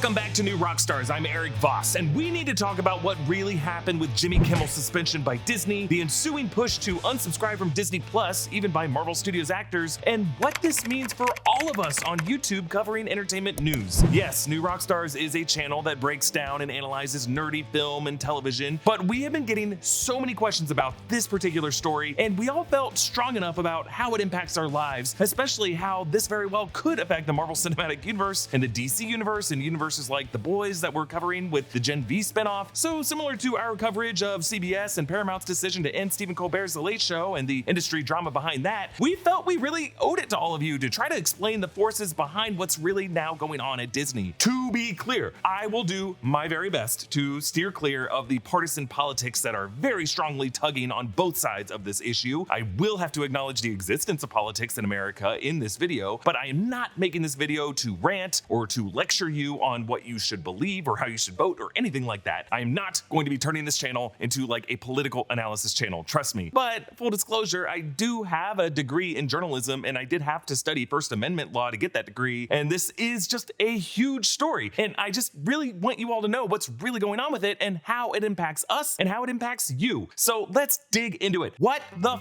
Welcome back to New Rockstars. I'm Erik Voss, and we need to talk about what really happened with Jimmy Kimmel's suspension by Disney, the ensuing push to unsubscribe from Disney Plus, even by Marvel Studios actors, and what this means for all of us on YouTube covering entertainment news. Yes, New Rockstars is a channel that breaks down and analyzes nerdy film and television, but we have been getting so many questions about this particular story, and we all felt strong enough about how it impacts our lives, especially how this very well could affect the Marvel Cinematic Universe and the DC Universe and universes like The Boys that we're covering with the Gen V spinoff. So similar to our coverage of CBS and Paramount's decision to end Stephen Colbert's The Late Show and the industry drama behind that, we felt we really owed it to all of you to try to explain the forces behind what's really now going on at Disney. To be clear, I will do my very best to steer clear of the partisan politics that are very strongly tugging on both sides of this issue. I will have to acknowledge the existence of politics in America in this video, but I am not making this video to rant or to lecture you on what you should believe or how you should vote or anything like that. I am not going to be turning this channel into like a political analysis channel, trust me. But full disclosure, I do have a degree in journalism and I did have to study First Amendment law to get that degree. And this is just a huge story. And I just really want you all to know what's really going on with it and how it impacts us and how it impacts you. So let's dig into it. What the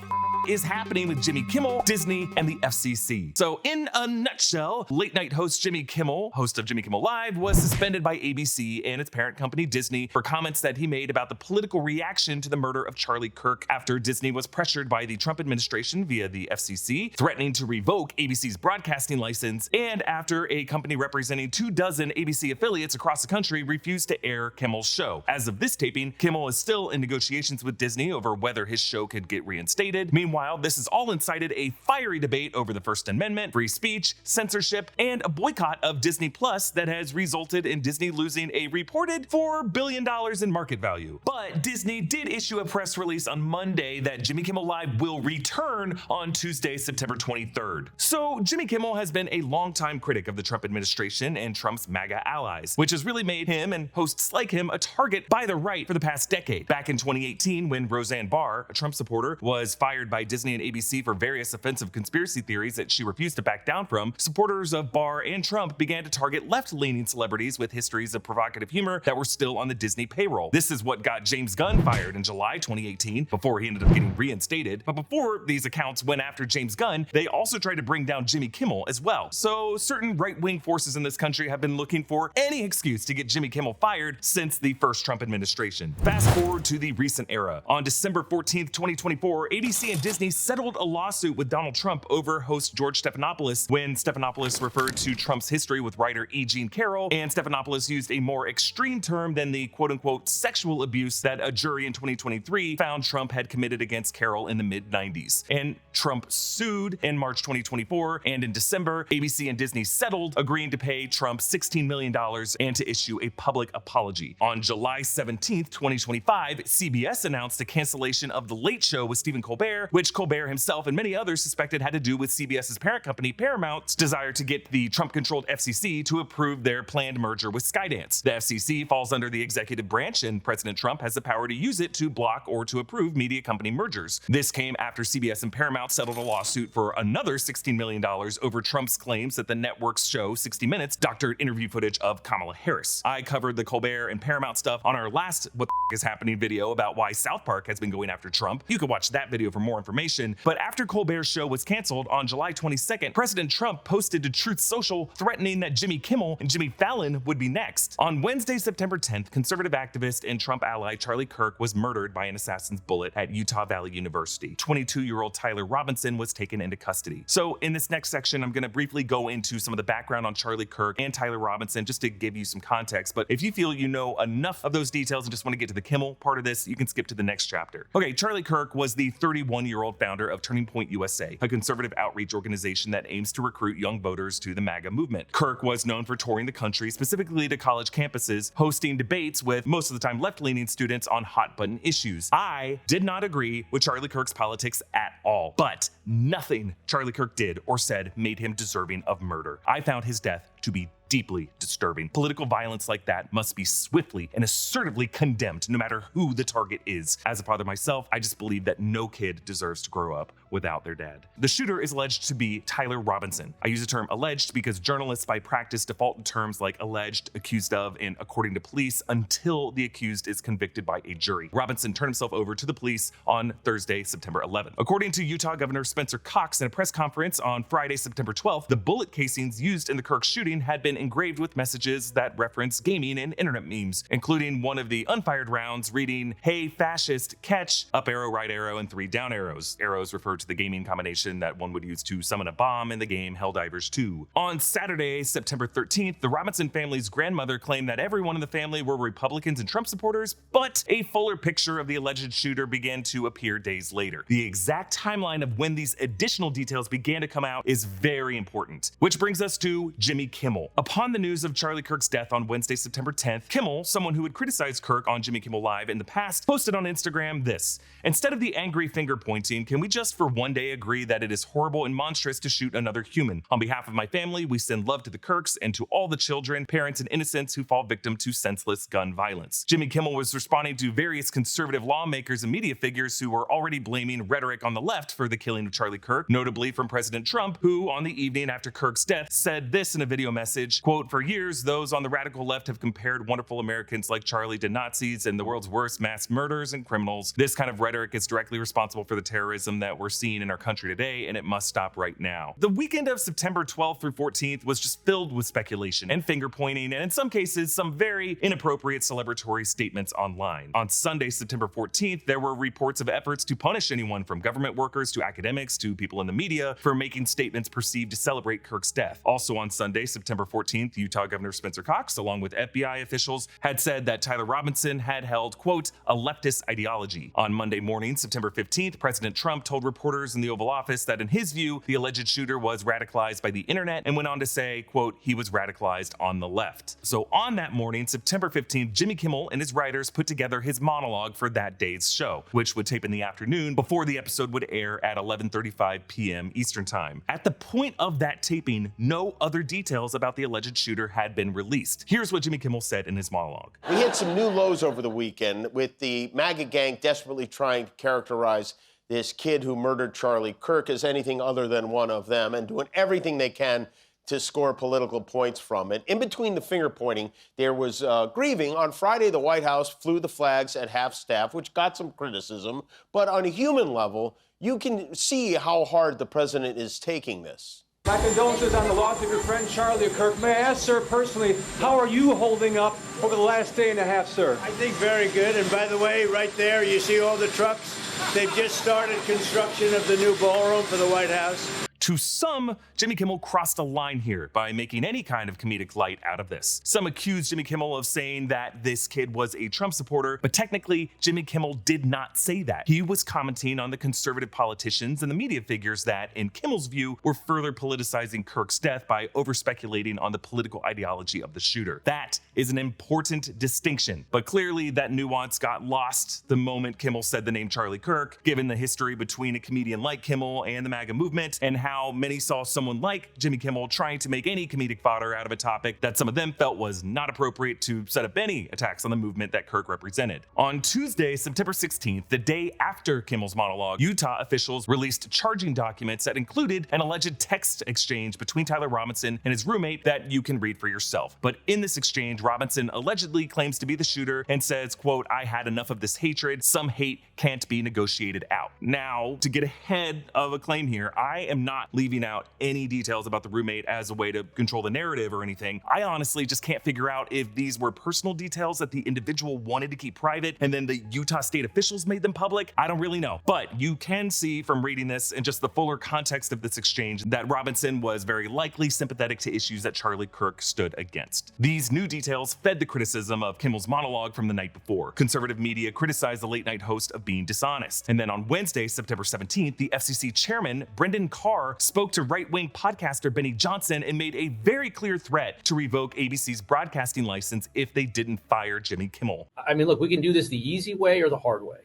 is happening with Jimmy Kimmel, Disney, and the FCC? So in a nutshell, late night host Jimmy Kimmel, host of Jimmy Kimmel Live, was suspended by ABC and its parent company Disney for comments that he made about the political reaction to the murder of Charlie Kirk after Disney was pressured by the Trump administration via the FCC, threatening to revoke ABC's broadcasting license, and after a company representing 24 ABC affiliates across the country refused to air Kimmel's show. As of this taping, Kimmel is still in negotiations with Disney over whether his show could get reinstated. Meanwhile, this has all incited a fiery debate over the First Amendment, free speech, censorship, and a boycott of Disney Plus that has resulted in Disney losing a reported $4 billion in market value. But Disney did issue a press release on Monday that Jimmy Kimmel Live will return on Tuesday, September 23rd. So Jimmy Kimmel has been a longtime critic of the Trump administration and Trump's MAGA allies, which has really made him and hosts like him a target by the right for the past decade. Back in 2018, when Roseanne Barr, a Trump supporter, was fired by Disney and ABC for various offensive conspiracy theories that she refused to back down from, supporters of Barr and Trump began to target left-leaning celebrities with histories of provocative humor that were still on the Disney payroll. This is what got James Gunn fired in July 2018 before he ended up getting reinstated. But before these accounts went after James Gunn, they also tried to bring down Jimmy Kimmel as well. So certain right-wing forces in this country have been looking for any excuse to get Jimmy Kimmel fired since the first Trump administration. Fast forward to the recent era. On December 14th, 2024, ABC and Disney settled a lawsuit with Donald Trump over host George Stephanopoulos when Stephanopoulos referred to Trump's history with writer E. Jean Carroll, and Stephanopoulos used a more extreme term than the quote-unquote sexual abuse that a jury in 2023 found Trump had committed against Carroll in the mid-90s. And Trump sued in March 2024, and in December, ABC and Disney settled, agreeing to pay Trump $16 million and to issue a public apology. On July 17th, 2025, CBS announced a cancellation of The Late Show with Stephen Colbert, which Colbert himself and many others suspected had to do with CBS's parent company Paramount's desire to get the Trump-controlled FCC to approve their planned merger with Skydance. The FCC falls under the executive branch, and President Trump has the power to use it to block or to approve media company mergers. This came after CBS and Paramount settled a lawsuit for another $16 million over Trump's claims that the network's show 60 Minutes doctored interview footage of Kamala Harris. I covered the Colbert and Paramount stuff on our last What the is Happening video about why South Park has been going after Trump. You can watch that video for more information. But after Colbert's show was canceled on July 22nd, President Trump posted to Truth Social threatening that Jimmy Kimmel and Jimmy Fallon would be next. On Wednesday, September 10th, conservative activist and Trump ally Charlie Kirk was murdered by an assassin's bullet at Utah Valley University. 22-year-old Tyler Robinson was taken into custody. So in this next section, I'm going to briefly go into some of the background on Charlie Kirk and Tyler Robinson just to give you some context. But if you feel you know enough of those details and just want to get to the Kimmel part of this, you can skip to the next chapter. Okay, Charlie Kirk was the 31-year-old founder of Turning Point USA, a conservative outreach organization that aims to recruit young voters to the MAGA movement. Kirk was known for touring the country, specifically to college campuses, hosting debates with most of the time left-leaning students on hot-button issues. I did not agree with Charlie Kirk's politics at all, but nothing Charlie Kirk did or said made him deserving of murder. I found his death to be deeply disturbing. Political violence like that must be swiftly and assertively condemned, no matter who the target is. As a father myself, I just believe that no kid deserves to grow up without their dad. The shooter is alleged to be Tyler Robinson. I use the term alleged because journalists by practice default to terms like alleged, accused of, and according to police until the accused is convicted by a jury. Robinson turned himself over to the police on Thursday, September 11th. According to Utah Governor Spencer Cox in a press conference on Friday, September 12th, the bullet casings used in the Kirk shooting had been engraved with messages that reference gaming and internet memes, including one of the unfired rounds reading, "Hey fascist, catch," up arrow, right arrow, and 3 down arrows. Arrows refer to the gaming combination that one would use to summon a bomb in the game Helldivers 2. On Saturday, September 13th, the Robinson family's grandmother claimed that everyone in the family were Republicans and Trump supporters, but a fuller picture of the alleged shooter began to appear days later. The exact timeline of when these additional details began to come out is very important. Which brings us to Jimmy Kimmel. Upon the news of Charlie Kirk's death on Wednesday, September 10th, Kimmel, someone who had criticized Kirk on Jimmy Kimmel Live in the past, posted on Instagram this: "Instead of the angry finger pointing, can we just for one day agree that it is horrible and monstrous to shoot another human? On behalf of my family, we send love to the Kirks and to all the children, parents, and innocents who fall victim to senseless gun violence." Jimmy Kimmel was responding to various conservative lawmakers and media figures who were already blaming rhetoric on the left for the killing of Charlie Kirk, notably from President Trump, who on the evening after Kirk's death said this in a video message, quote, "For years, those on the radical left have compared wonderful Americans like Charlie to Nazis and the world's worst mass murderers and criminals. This kind of rhetoric is directly responsible for the terrorism that we're seeing in our country today, and it must stop right now." The weekend of September 12th through 14th was just filled with speculation and finger pointing, and in some cases, some very inappropriate celebratory statements online. On Sunday, September 14th, there were reports of efforts to punish anyone from government workers to academics to people in the media for making statements perceived to celebrate Kirk's death. Also on Sunday, September 14th, Utah Governor Spencer Cox, along with FBI officials, had said that Tyler Robinson had held, quote, "a leftist ideology." On Monday morning, September 15th, President Trump told reporters in the Oval Office that in his view, the alleged shooter was radicalized by the internet and went on to say, quote, "he was radicalized on the left." So on that morning, September 15th, Jimmy Kimmel and his writers put together his monologue for that day's show, which would tape in the afternoon before the episode would air at 11:35 p.m. Eastern Time. At the point of that taping, no other details about the alleged shooter had been released. Here's what Jimmy Kimmel said in his monologue. "We hit some new lows over the weekend with the MAGA gang desperately trying to characterize this kid who murdered Charlie Kirk as anything other than one of them and doing everything they can to score political points from it. In between the finger pointing, there was grieving. On Friday, the White House flew the flags at half-staff, which got some criticism. But on a human level, you can see how hard the president is taking this. My condolences on the loss of your friend Charlie Kirk. May I ask, sir, personally, how are you holding up over the last day and a half, sir? I think very good. And by the way, right there, you see all the trucks? They've just started construction of the new ballroom for the White House. To some, Jimmy Kimmel crossed a line here by making any kind of comedic light out of this. Some accused Jimmy Kimmel of saying that this kid was a Trump supporter, but technically, Jimmy Kimmel did not say that. He was commenting on the conservative politicians and the media figures that, in Kimmel's view, were further politicizing Kirk's death by over-speculating on the political ideology of the shooter. That is an important distinction, but clearly that nuance got lost the moment Kimmel said the name Charlie Kirk, given the history between a comedian like Kimmel and the MAGA movement, and how many saw someone like Jimmy Kimmel trying to make any comedic fodder out of a topic that some of them felt was not appropriate to set up any attacks on the movement that Kirk represented. On Tuesday, September 16th, the day after Kimmel's monologue, Utah officials released charging documents that included an alleged text exchange between Tyler Robinson and his roommate that you can read for yourself. But in this exchange, Robinson allegedly claims to be the shooter and says, quote, "I had enough of this hatred. Some hate can't be negotiated out." Now, to get ahead of a claim here, I am not leaving out any details about the roommate as a way to control the narrative or anything. I honestly just can't figure out if these were personal details that the individual wanted to keep private and then the Utah state officials made them public. I don't really know. But you can see from reading this and just the fuller context of this exchange that Robinson was very likely sympathetic to issues that Charlie Kirk stood against. These new details fed the criticism of Kimmel's monologue from the night before. Conservative media criticized the late-night host of being dishonest. And then on Wednesday, September 17th, the FCC chairman, Brendan Carr, spoke to right-wing podcaster Benny Johnson and made a very clear threat to revoke ABC's broadcasting license if they didn't fire Jimmy Kimmel. I mean, look, we can do this the easy way or the hard way.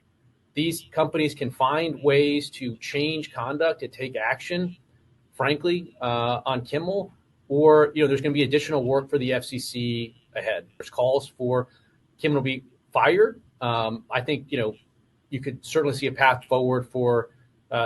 These companies can find ways to change conduct, to take action, frankly, on Kimmel. or, there's going to be additional work for the FCC ahead. There's calls for Kimmel to be fired. I think, you could certainly see a path forward for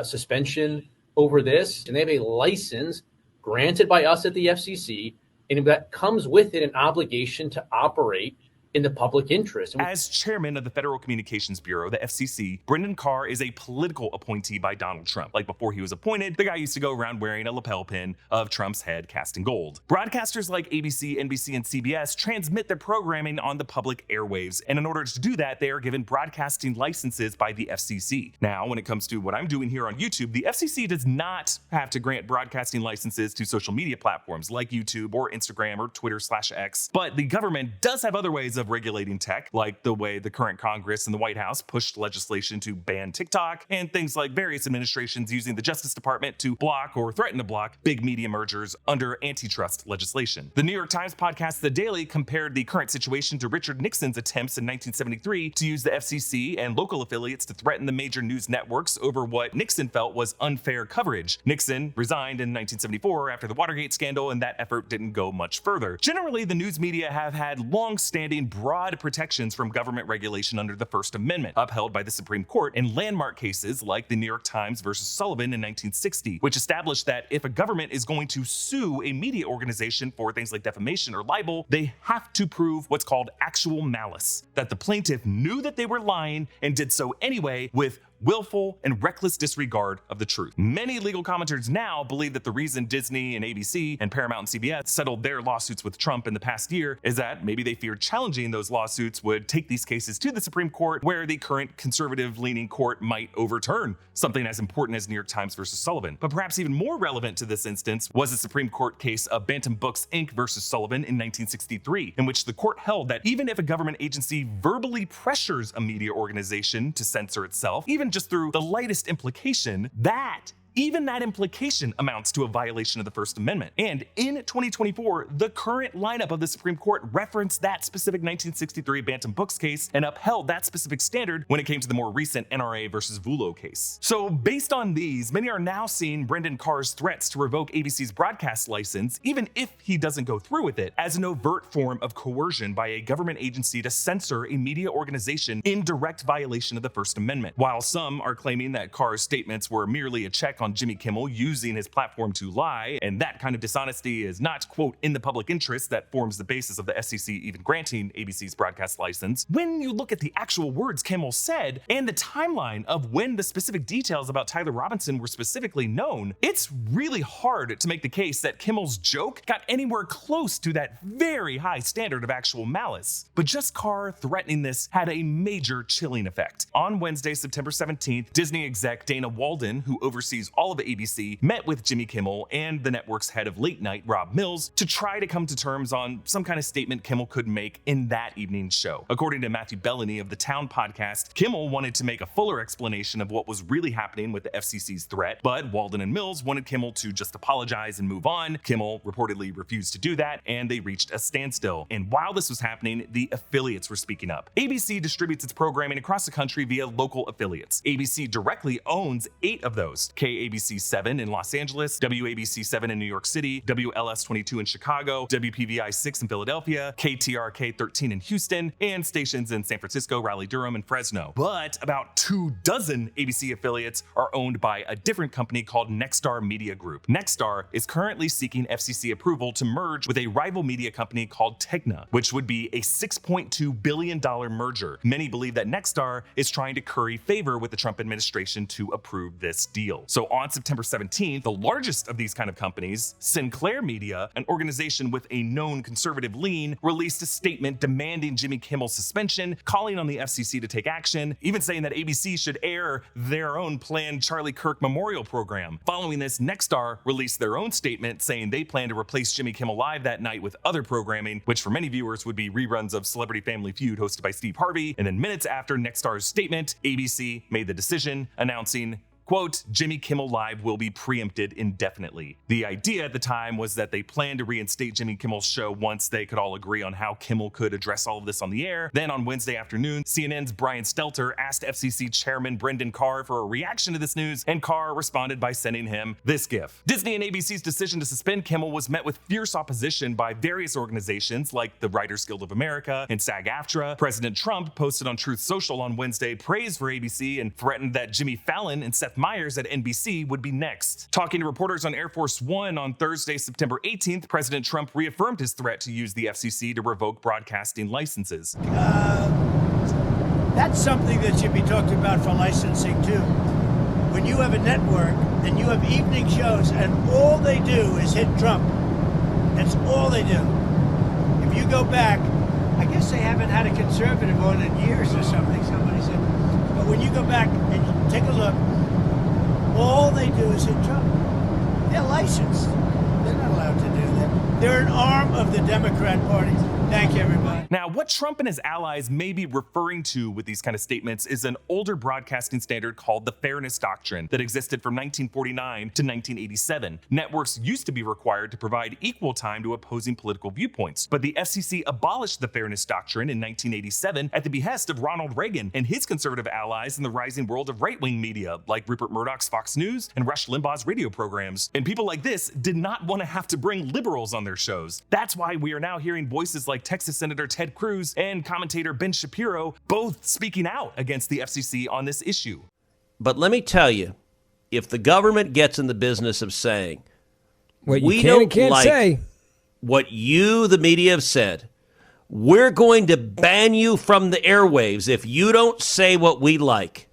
suspension over this. And they have a license granted by us at the FCC, and that comes with it an obligation to operate in the public interest. As chairman of the Federal Communications Bureau, the FCC, Brendan Carr is a political appointee by Donald Trump. Like before he was appointed, the guy used to go around wearing a lapel pin of Trump's head cast in gold. Broadcasters like ABC, NBC, and CBS transmit their programming on the public airwaves, and in order to do that, they are given broadcasting licenses by the FCC. Now, when it comes to what I'm doing here on YouTube, the FCC does not have to grant broadcasting licenses to social media platforms like YouTube or Instagram or Twitter/X, but the government does have other ways of regulating tech, like the way the current Congress and the White House pushed legislation to ban TikTok, and things like various administrations using the Justice Department to block or threaten to block big media mergers under antitrust legislation. The New York Times podcast The Daily compared the current situation to Richard Nixon's attempts in 1973 to use the FCC and local affiliates to threaten the major news networks over what Nixon felt was unfair coverage. Nixon resigned in 1974 after the Watergate scandal, and that effort didn't go much further. Generally, the news media have had long-standing broad protections from government regulation under the First Amendment, upheld by the Supreme Court in landmark cases like the New York Times versus Sullivan in 1960, which established that if a government is going to sue a media organization for things like defamation or libel, they have to prove what's called actual malice, that the plaintiff knew that they were lying and did so anyway with willful and reckless disregard of the truth. Many legal commentators now believe that the reason Disney and ABC and Paramount and CBS settled their lawsuits with Trump in the past year is that maybe they feared challenging those lawsuits would take these cases to the Supreme Court, where the current conservative-leaning court might overturn something as important as New York Times versus Sullivan. But perhaps even more relevant to this instance was the Supreme Court case of Bantam Books Inc. versus Sullivan in 1963, in which the court held that even if a government agency verbally pressures a media organization to censor itself, even just through the lightest implication, even that implication amounts to a violation of the First Amendment. And in 2024, the current lineup of the Supreme Court referenced that specific 1963 Bantam Books case and upheld that specific standard when it came to the more recent NRA versus Vulo case. So based on these, many are now seeing Brendan Carr's threats to revoke ABC's broadcast license, even if he doesn't go through with it, as an overt form of coercion by a government agency to censor a media organization in direct violation of the First Amendment. While some are claiming that Carr's statements were merely a check on Jimmy Kimmel using his platform to lie, and that kind of dishonesty is not, quote, in the public interest that forms the basis of the FCC even granting ABC's broadcast license. When you look at the actual words Kimmel said and the timeline of when the specific details about Tyler Robinson were specifically known, it's really hard to make the case that Kimmel's joke got anywhere close to that very high standard of actual malice. But just Carr threatening this had a major chilling effect. On Wednesday, September 17th, Disney exec Dana Walden, who oversees all of ABC, met with Jimmy Kimmel and the network's head of late night, Rob Mills, to try to come to terms on some kind of statement Kimmel could make in that evening's show. According to Matthew Bellany of the Town podcast, Kimmel wanted to make a fuller explanation of what was really happening with the FCC's threat, but Walden and Mills wanted Kimmel to just apologize and move on. Kimmel reportedly refused to do that, and they reached a standstill. And while this was happening, the affiliates were speaking up. ABC distributes its programming across the country via local affiliates. ABC directly owns 8 of those: KABC 7 in Los Angeles, WABC 7 in New York City, WLS 22 in Chicago, WPVI 6 in Philadelphia, KTRK 13 in Houston, and stations in San Francisco, Raleigh-Durham, and Fresno. But about 24 ABC affiliates are owned by a different company called Nextar Media Group. Nextar is currently seeking FCC approval to merge with a rival media company called Tegna, which would be a $6.2 billion merger. Many believe that Nextar is trying to curry favor with the Trump administration to approve this deal. So on September 17th, the largest of these kind of companies, Sinclair Media, an organization with a known conservative lean, released a statement demanding Jimmy Kimmel's suspension, calling on the FCC to take action, even saying that ABC should air their own planned Charlie Kirk memorial program. Following this, Nextar released their own statement saying they plan to replace Jimmy Kimmel Live that night with other programming, which for many viewers would be reruns of Celebrity Family Feud hosted by Steve Harvey. And then minutes after Nextar's statement, ABC made the decision announcing, quote, Jimmy Kimmel Live will be preempted indefinitely. The idea at the time was that they planned to reinstate Jimmy Kimmel's show once they could all agree on how Kimmel could address all of this on the air. Then on Wednesday afternoon, CNN's Brian Stelter asked FCC Chairman Brendan Carr for a reaction to this news, and Carr responded by sending him this gif. Disney and ABC's decision to suspend Kimmel was met with fierce opposition by various organizations like the Writers Guild of America and SAG-AFTRA. President Trump posted on Truth Social on Wednesday praise for ABC and threatened that Jimmy Fallon and Seth Meyers at NBC would be next. Talking to reporters on Air Force One on Thursday, September 18th, President Trump reaffirmed his threat to use the FCC to revoke broadcasting licenses. That's something that should be talked about for licensing too. When you have a network and you have evening shows and all they do is hit Trump, that's all they do. If you go back, I guess they haven't had a conservative on in years or something, somebody said. But when you go back and you take a look, all they do is hit Trump. They're licensed. They're not allowed to do that. They're an arm of the Democrat Party. Thank you, everybody. Now, what Trump and his allies may be referring to with these kind of statements is an older broadcasting standard called the Fairness Doctrine that existed from 1949 to 1987. Networks used to be required to provide equal time to opposing political viewpoints, but the FCC abolished the Fairness Doctrine in 1987 at the behest of Ronald Reagan and his conservative allies in the rising world of right-wing media, like Rupert Murdoch's Fox News and Rush Limbaugh's radio programs. And people like this did not want to have to bring liberals on their shows. That's why we are now hearing voices like Texas Senator Ted Cruz and commentator Ben Shapiro both speaking out against the FCC on this issue. But let me tell you, if the government gets in the business of saying, what you we can and don't can't like say what you, the media, have said, we're going to ban you from the airwaves if you don't say what we like,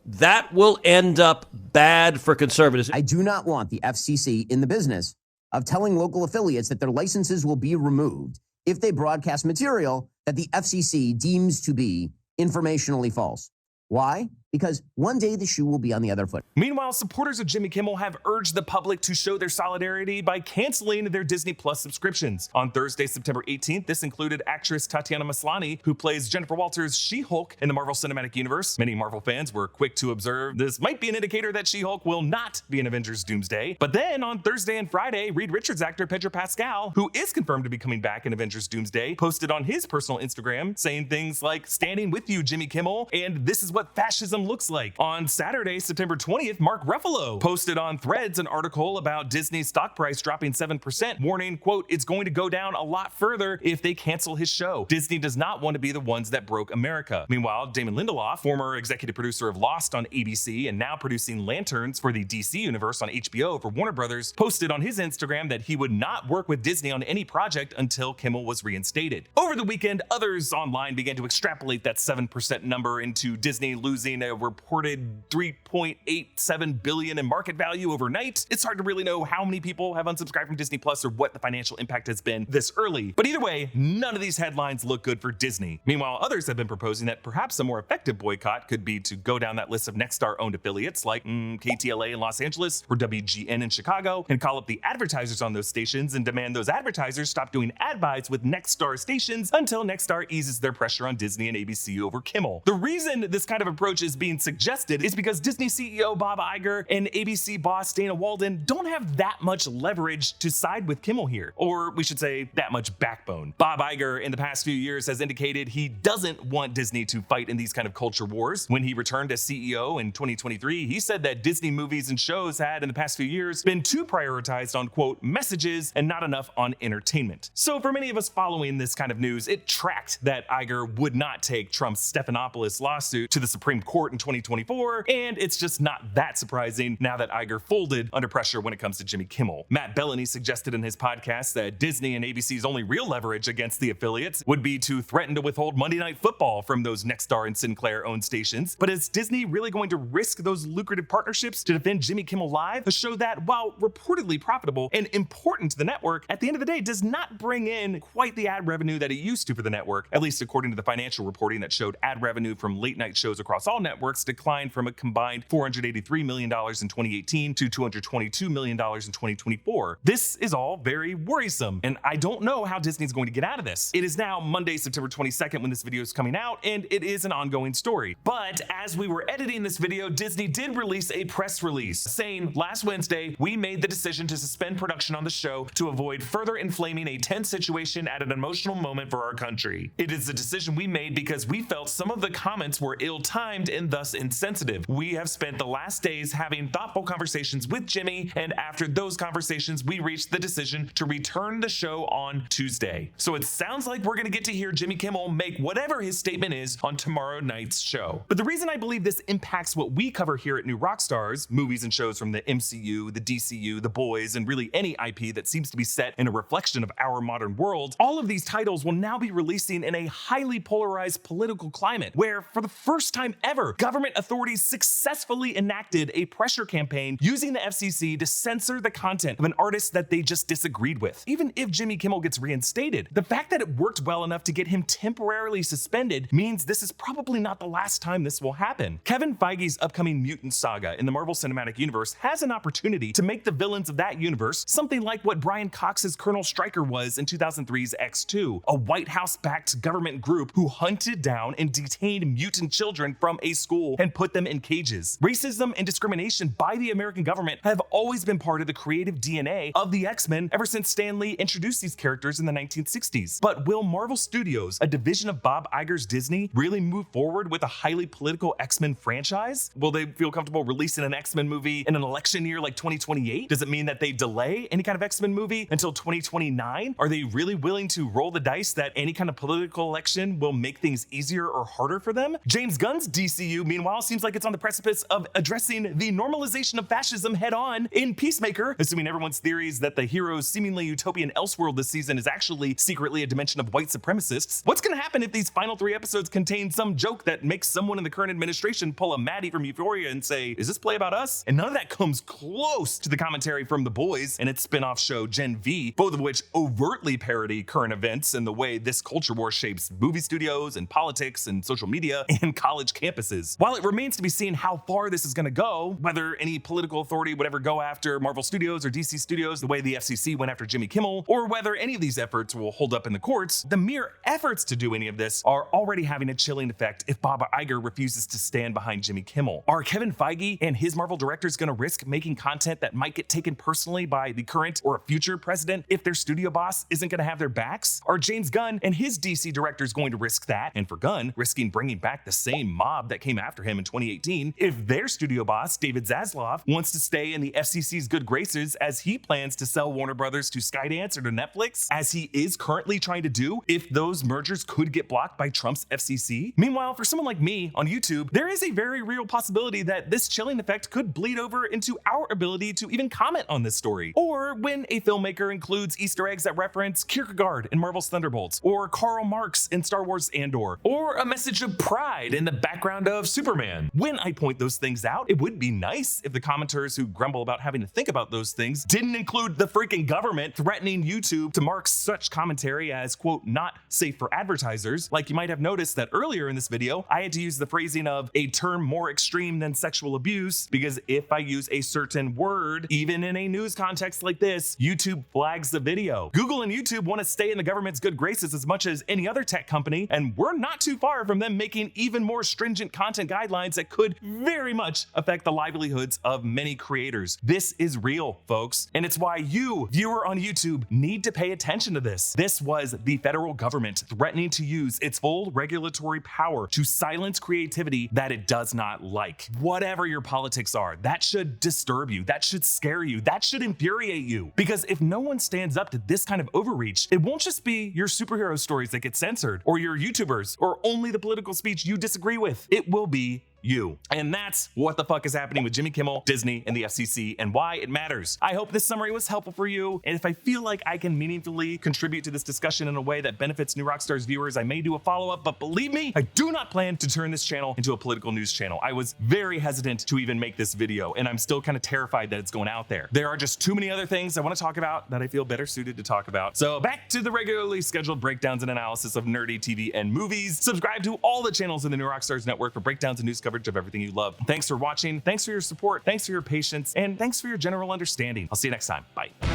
that will end up bad for conservatives. I do not want the FCC in the business of telling local affiliates that their licenses will be removed if they broadcast material that the FCC deems to be informationally false. Why? Because one day the shoe will be on the other foot. Meanwhile, supporters of Jimmy Kimmel have urged the public to show their solidarity by canceling their Disney Plus subscriptions. On Thursday, September 18th, this included actress Tatiana Maslany, who plays Jennifer Walters' She-Hulk in the Marvel Cinematic Universe. Many Marvel fans were quick to observe this might be an indicator that She-Hulk will not be in Avengers Doomsday. But then on Thursday and Friday, Reed Richards actor Pedro Pascal, who is confirmed to be coming back in Avengers Doomsday, posted on his personal Instagram saying things like, "Standing with you, Jimmy Kimmel, and this is what fascism looks like." On Saturday, September 20th, Mark Ruffalo posted on Threads an article about Disney's stock price dropping 7%, warning, quote, "It's going to go down a lot further if they cancel his show. Disney does not want to be the ones that broke America." Meanwhile, Damon Lindelof, former executive producer of Lost on ABC and now producing Lanterns for the DC universe on HBO for Warner Brothers, posted on his Instagram that he would not work with Disney on any project until Kimmel was reinstated. Over the weekend, others online began to extrapolate that 7% number into Disney losing a reported $3.87 billion in market value overnight. It's hard to really know how many people have unsubscribed from Disney Plus or what the financial impact has been this early. But either way, none of these headlines look good for Disney. Meanwhile, others have been proposing that perhaps a more effective boycott could be to go down that list of Nextar-owned affiliates like KTLA in Los Angeles or WGN in Chicago and call up the advertisers on those stations and demand those advertisers stop doing ad buys with Nexstar stations until Nexstar eases their pressure on Disney and ABC over Kimmel. The reason this kind of approach is being suggested is because Disney CEO Bob Iger and ABC boss Dana Walden don't have that much leverage to side with Kimmel here, or we should say that much backbone. Bob Iger in the past few years has indicated he doesn't want Disney to fight in these kind of culture wars. When he returned as CEO in 2023, he said that Disney movies and shows had in the past few years been too prioritized on, quote, messages and not enough on entertainment. So for many of us following this kind of news, it tracked that Iger would not take Trump's Stephanopoulos lawsuit to the Supreme Court in 2024, and it's just not that surprising now that Iger folded under pressure when it comes to Jimmy Kimmel. Matt Bellany suggested in his podcast that Disney and ABC's only real leverage against the affiliates would be to threaten to withhold Monday Night Football from those Nexstar and Sinclair-owned stations. But is Disney really going to risk those lucrative partnerships to defend Jimmy Kimmel Live, a show that, while reportedly profitable and important to the network, at the end of the day does not bring in quite the ad revenue that it used to for the network, at least according to the financial reporting that showed ad revenue from late night shows across all networks networks declined from a combined $483 million in 2018 to $222 million in 2024. This is all very worrisome, and I don't know how Disney's going to get out of this. It is now Monday, September 22nd when this video is coming out, and it is an ongoing story. But as we were editing this video, Disney did release a press release saying, last Wednesday, we made the decision to suspend production on the show to avoid further inflaming a tense situation at an emotional moment for our country. It is a decision we made because we felt some of the comments were ill-timed and thus insensitive. We have spent the last days having thoughtful conversations with Jimmy, and after those conversations, we reached the decision to return the show on Tuesday. So it sounds like we're gonna get to hear Jimmy Kimmel make whatever his statement is on tomorrow night's show. But the reason I believe this impacts what we cover here at New Rockstars, movies and shows from the MCU, the DCU, the Boys, and really any IP that seems to be set in a reflection of our modern world, all of these titles will now be releasing in a highly polarized political climate where, for the first time ever, government authorities successfully enacted a pressure campaign using the FCC to censor the content of an artist that they just disagreed with. Even if Jimmy Kimmel gets reinstated, the fact that it worked well enough to get him temporarily suspended means this is probably not the last time this will happen. Kevin Feige's upcoming mutant saga in the Marvel Cinematic Universe has an opportunity to make the villains of that universe something like what Brian Cox's Colonel Stryker was in 2003's X2, a White House-backed government group who hunted down and detained mutant children from a school and put them in cages. Racism and discrimination by the American government have always been part of the creative DNA of the X-Men ever since Stan Lee introduced these characters in the 1960s. But will Marvel Studios, a division of Bob Iger's Disney, really move forward with a highly political X-Men franchise? Will they feel comfortable releasing an X-Men movie in an election year like 2028? Does it mean that they delay any kind of X-Men movie until 2029? Are they really willing to roll the dice that any kind of political election will make things easier or harder for them? James Gunn's DCU, meanwhile, seems like it's on the precipice of addressing the normalization of fascism head-on in Peacemaker, assuming everyone's theories that the hero's seemingly utopian Elseworld this season is actually secretly a dimension of white supremacists. What's gonna happen if these final 3 episodes contain some joke that makes someone in the current administration pull a Maddie from Euphoria and say, is this play about us? And none of that comes close to the commentary from The Boys and its spin-off show Gen V, both of which overtly parody current events and the way this culture war shapes movie studios and politics and social media and college campuses. While it remains to be seen how far this is gonna go, whether any political authority would ever go after Marvel Studios or DC Studios the way the FCC went after Jimmy Kimmel, or whether any of these efforts will hold up in the courts, the mere efforts to do any of this are already having a chilling effect if Bob Iger refuses to stand behind Jimmy Kimmel. Are Kevin Feige and his Marvel directors gonna risk making content that might get taken personally by the current or a future president if their studio boss isn't gonna have their backs? Are James Gunn and his DC directors going to risk that? And for Gunn, risking bringing back the same mob that came after him in 2018 if their studio boss, David Zaslav, wants to stay in the FCC's good graces as he plans to sell Warner Brothers to Skydance or to Netflix, as he is currently trying to do if those mergers could get blocked by Trump's FCC? Meanwhile, for someone like me on YouTube, there is a very real possibility that this chilling effect could bleed over into our ability to even comment on this story. Or when a filmmaker includes Easter eggs that reference Kierkegaard in Marvel's Thunderbolts, or Karl Marx in Star Wars Andor, or a message of pride in the background of Superman. When I point those things out, it would be nice if the commenters who grumble about having to think about those things didn't include the freaking government threatening YouTube to mark such commentary as, quote, not safe for advertisers. Like you might have noticed that earlier in this video, I had to use the phrasing of a term more extreme than sexual abuse, because if I use a certain word, even in a news context like this, YouTube flags the video. Google and YouTube want to stay in the government's good graces as much as any other tech company, and we're not too far from them making even more stringent content guidelines that could very much affect the livelihoods of many creators. This is real, folks, and it's why you, viewer on YouTube, need to pay attention to this. This was the federal government threatening to use its full regulatory power to silence creativity that it does not like. Whatever your politics are, that should disturb you, that should scare you, that should infuriate you. Because if no one stands up to this kind of overreach, it won't just be your superhero stories that get censored, or your YouTubers, or only the political speech you disagree with. It will be you. And that's what the fuck is happening with Jimmy Kimmel, Disney, and the FCC, and why it matters. I hope this summary was helpful for you, and if I feel like I can meaningfully contribute to this discussion in a way that benefits New Rockstars viewers, I may do a follow-up, but believe me, I do not plan to turn this channel into a political news channel. I was very hesitant to even make this video, and I'm still kind of terrified that it's going out there. There are just too many other things I want to talk about that I feel better suited to talk about. So back to the regularly scheduled breakdowns and analysis of nerdy TV and movies. Subscribe to all the channels in the New Rockstars network for breakdowns and news coverage coverage of everything you love. Thanks for watching. Thanks for your support. Thanks for your patience. And thanks for your general understanding. I'll see you next time. Bye.